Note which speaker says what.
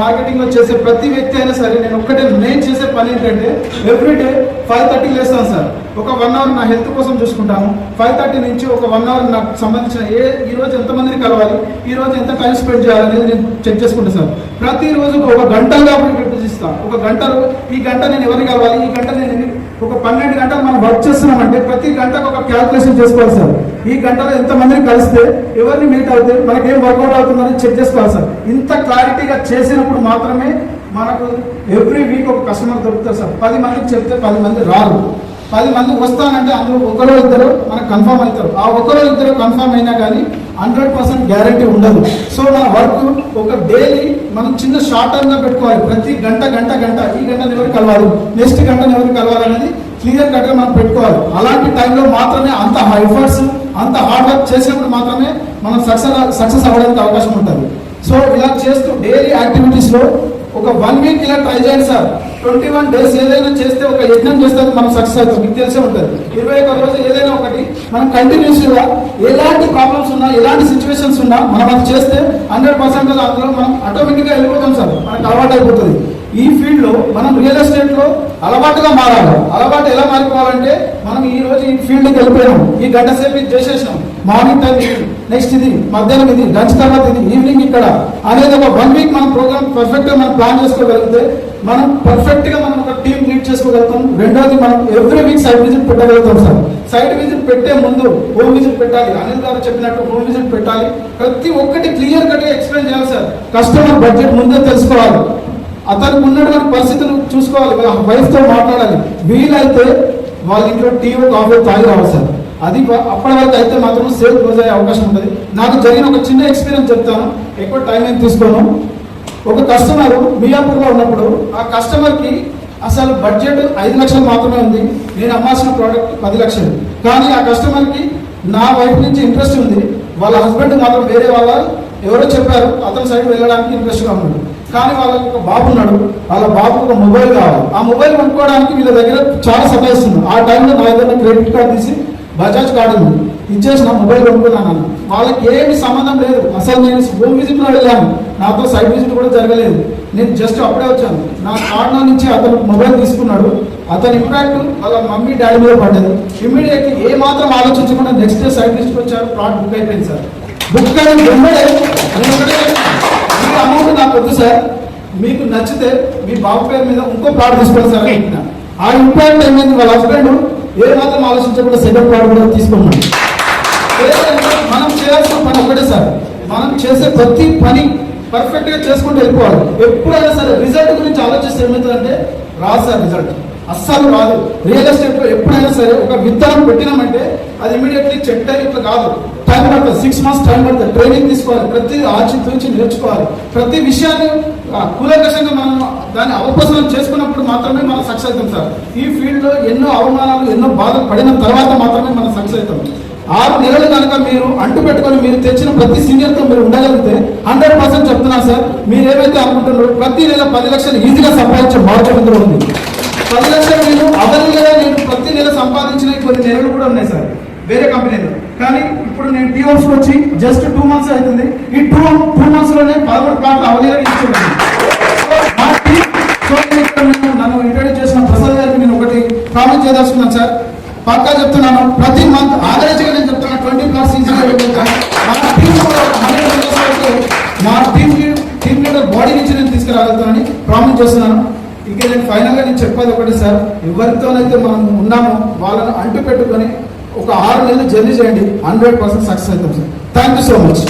Speaker 1: Marketing లో చేసే ప్రతి వ్యక్తి అయినా సరే నేను చేసే పని ఏంటంటే ఎవ్రీడే 5:30 లేస్తాను సార్. ఒక 1 అవర్ నా హెల్త్ కోసం చూసుకుంటాను. 5:30 నుంచి ఒక 1 అవర్ నాకు సంబంధించిన ఈ రోజు ఎంతమందిని కలవాలి, ఈ రోజు ఎంత టైం స్పెండ్ చేయాలనేది నేను చెక్ చేసుకుంటాను సార్. ప్రతిరోజు ఒక గంటగా విభజిస్తాను. ఒక గంటలో ఈ గంట నేను ఎవరిని కలవాలి, ఈ గంట నేను ఒక 12 గంటలు మనం వర్క్ చేస్తున్నామంటే ప్రతి గంటకు ఒక క్యాల్కులేషన్ చేసుకోవాలి సార్. ఈ గంటలో ఎంతమందిని కలిస్తే ఎవరిని మీట్ అవుతే మనకి ఏం వర్కౌట్ అవుతుందని చెక్ చేసుకోవాలి సార్. ఇంత క్లారిటీగా చేసినప్పుడు మాత్రమే మనకు ఎవ్రీ వీక్ ఒక కస్టమర్ దొరుకుతారు సార్. 10 మందికి చెప్తే 10 మంది రారు. 10 మంది వస్తానంటే అందులో ఒకరో ఇద్దరు మనకు కన్ఫర్మ్ అవుతారు. ఆ ఒకరో ఇద్దరు కన్ఫర్మ్ అయినా కానీ 100% గ్యారంటీ ఉండదు. సో మన వర్క్ ఒక డైలీ మనం చిన్న షార్ట్ టర్మ్ గా పెట్టుకోవాలి. ప్రతి గంట ఈ గంటను ఎవరు కలవాలి, నెక్స్ట్ గంటను ఎవరు కలవాలి అనేది క్లియర్ కట్ గా మనం పెట్టుకోవాలి. అలాంటి టైంలో మాత్రమే అంత ఎఫర్ట్స్ అంత హార్డ్ వర్క్ చేసినప్పుడు మాత్రమే మనం సక్సెస్ అవ్వడానికి అవకాశం ఉంటుంది. సో ఇలా చేస్తూ డైలీ యాక్టివిటీస్ లో ఒక 1 వీక్ ఇలా ట్రై చేయండి సార్. 21 డేస్ ఏదైనా చేస్తే ఒక యజ్ఞం చేస్తే మనం సక్సెస్ అవుతాం. మీకు తెలిసే ఉంటుంది. 21 రోజు ఏదైనా ఒకటి మనం కంటిన్యూస్ గా ఎలాంటి ప్రాబ్లమ్స్ ఉన్నా ఎలాంటి సిచ్యువేషన్స్ ఉన్నా మనం అది చేస్తే 100% అందులో మనం ఆటోమేటిక్ గా వెళ్ళిపోతాం సార్. మనకు అలవాటు అయిపోతుంది. ఈ ఫీల్డ్ లో మనం రియల్ ఎస్టేట్ లో అలవాటుగా మారాలి. అలవాటు ఎలా మారిపోవాలంటే మనం ఈ రోజు ఈ ఫీల్డ్కి వెళ్ళిపోయాం, ఈ గంట సేపు ఇది చేసేసాం, మార్నింగ్ టైం ఇది, నెక్స్ట్ ఇది, మధ్యాహ్నం ఇది, లంచ్ తర్వాత ఇది, ఈవినింగ్ ఇక్కడ అనేది ఒక 1 వీక్ మన ప్రోగ్రామ్ పర్ఫెక్ట్ గా మనం ప్లాన్ చేసుకోగలిగితే మనం పర్ఫెక్ట్ గా మనం ఒక టీం లీడ్ చేసుకోగలుగుతాం. రెండోది మనం ఎవ్రీ వీక్ సైట్ విజిట్ పెట్టగలుగుతాం సార్. సైట్ విజిట్ పెట్టే ముందు హోమ్ విజిట్ పెట్టాలి. అనిల్ గారు చెప్పినట్టు హోమ్ విజిట్ పెట్టాలి. ప్రతి ఒక్కటి క్లియర్ కట్ గా ఎక్స్ప్లెయిన్ చేయాలి సార్. కస్టమర్ బడ్జెట్ ముందే తెలుసుకోవాలి. అతనికి ఉన్నటువంటి పరిస్థితులు చూసుకోవాలి. వైఫ్ తో మాట్లాడాలి. వీలైతే వాళ్ళ ఇంట్లో టీ కాఫీ తాగి రావాలి సార్. అది అప్పటి వరకు అయితే మాత్రం సేల్ క్లోజ్ అయ్యే అవకాశం ఉంటుంది. నాకు జరిగిన ఒక చిన్న ఎక్స్పీరియన్స్ చెప్తాను, ఎక్కువ టైం ఏం తీసుకోను. ఒక కస్టమర్ మియాపూర్లో ఉన్నప్పుడు ఆ కస్టమర్కి అసలు బడ్జెట్ 5 లక్షలు మాత్రమే ఉంది. నేను అమ్మాల్సిన ప్రోడక్ట్ 10 లక్షలు. కానీ ఆ కస్టమర్కి నా వైపు నుంచి ఇంట్రెస్ట్ ఉంది. వాళ్ళ హస్బెండ్ మాత్రం వేరే వాళ్ళ ఎవరో చెప్పారు అతని సైడ్ వెళ్ళడానికి ఇంట్రెస్ట్గా ఉన్నాడు. కానీ వాళ్ళకి ఒక బాబు ఉన్నాడు. వాళ్ళ బాబుకి ఒక మొబైల్ కావాలి. ఆ మొబైల్ కొనుక్కోవడానికి వీళ్ళ దగ్గర చాలా సతాయిస్తుంది. ఆ టైంలో నా దగ్గర క్రెడిట్ కార్డు తీసి బజాజ్ కార్డు ఉంది, ఇచ్చేసి నా మొబైల్ కొనుక్కున్నాను. వాళ్ళకి ఏమి సంబంధం లేదు. అసలు నేను హోమ్ విజిట్ లో వెళ్ళాను, నాతో సైట్ విజిట్ కూడా జరగలేదు. నేను జస్ట్ అప్పుడే వచ్చాను. నా కార్డులో నుంచి అతను మొబైల్ తీసుకున్నాడు. అతని ఇంపాక్ట్ వాళ్ళ మమ్మీ డాడీ మీద పడ్డది. ఇమ్మీడియట్లీ ఏ మాత్రం ఆలోచించకుండా నెక్స్ట్ డే సైట్ విజిట్కి వచ్చారు. ప్లాట్ బుక్ అయిపోయింది సార్. బుక్ అయిన వెంబడే అమౌంట్ నాకు వద్దు సార్, మీకు నచ్చితే మీ బాబు పేరు మీద ఇంకో ప్లాట్ తీసుకోండి సార్ అంటున్నా. ఆ ఇంపాక్ట్ ఏమైంది, వాళ్ళ హస్బెండ్ ఏ మాత్రం ఆలోచించకుండా సెకండ్ ప్లాట్ కూడా తీసుకున్నాడు. మనం చేయాల్సిన పని ఒకటే సార్. మనం చేసే ప్రతి పని పర్ఫెక్ట్ గా చేసుకుంటూ వెళ్ళిపోవాలి. ఎప్పుడైనా సరే రిజల్ట్ గురించి ఆలోచిస్తే ఏమవుతుందంటే రాదు సార్, రిజల్ట్ అస్సలు రాదు. రియల్ ఎస్టేట్ లో ఎప్పుడైనా సరే ఒక విత్తనం పెట్టినామంటే అది ఇమీడియట్లీ చెట్టు ఇట్లా కాదు, టైం పడుతుంది. 6 మంత్స్ టైం పడుతుంది. ట్రైనింగ్ తీసుకోవాలి, ప్రతి ఆచి నేర్చుకోవాలి. ప్రతి విషయాన్ని కూలంకషంగా మనం దాన్ని అవపోసనం చేసుకున్నప్పుడు మాత్రమే మనం సక్సెస్ అవుతాం సార్. ఈ ఫీల్డ్ లో ఎన్నో అవమానాలు ఎన్నో బాధలు పడిన తర్వాత మాత్రమే మనం సక్సెస్ అవుతాం. 6 నెలలు కనుక మీరు అంటు పెట్టుకొని మీరు తెచ్చిన ప్రతి సీనియర్తో మీరు ఉండగలిగితే 100% చెప్తున్నాను సార్. మీరు ఏమైతే అనుకుంటున్నారో ప్రతి నెల 10 లక్షలు ఈజీగా సంపాదించే మార్గం ఇందులో ఉంది. 10 లక్షలు నేను అదనంగా నేను ప్రతి నెల సంపాదించిన కొన్ని నెలలు కూడా ఉన్నాయి సార్ వేరే కంపెనీలో. కానీ ఇప్పుడు నేను టీ హౌస్కి వచ్చి జస్ట్ 2 మంత్స్ అవుతుంది. ఈ 2 మంత్స్ లోనే 13 ప్లాట్లు అవైలబుల్ ఇస్తున్నాను. నన్ను ఇంట్రడ్యూస్ చేసిన ప్రసాద్ గారికి నేను ఒకటి ప్రామిస్ చేయదలుచుకున్నాను సార్. పక్కా చెప్తున్నాను, ప్రతి మంత్ ఆవరేజ్ గా నేను చెప్తున్నాను 20 ప్లాట్స్ ఈజీగా పెట్టుకుంటాను. మా టీమ్ లీడర్ బాడీ నుంచి నేను తీసుకురాగలుగుతానని ప్రామిస్ చేస్తున్నాను. ఇక నేను ఫైనల్ గా నేను చెప్పేది ఒకటి సార్, ఎవరితోనైతే మనం ఉన్నామో వాళ్ళని అంటు పెట్టుకొని ఒక 6 నెలలు జర్నీ చేయండి, 100% సక్సెస్ అవుతాం sir. Thank you so much.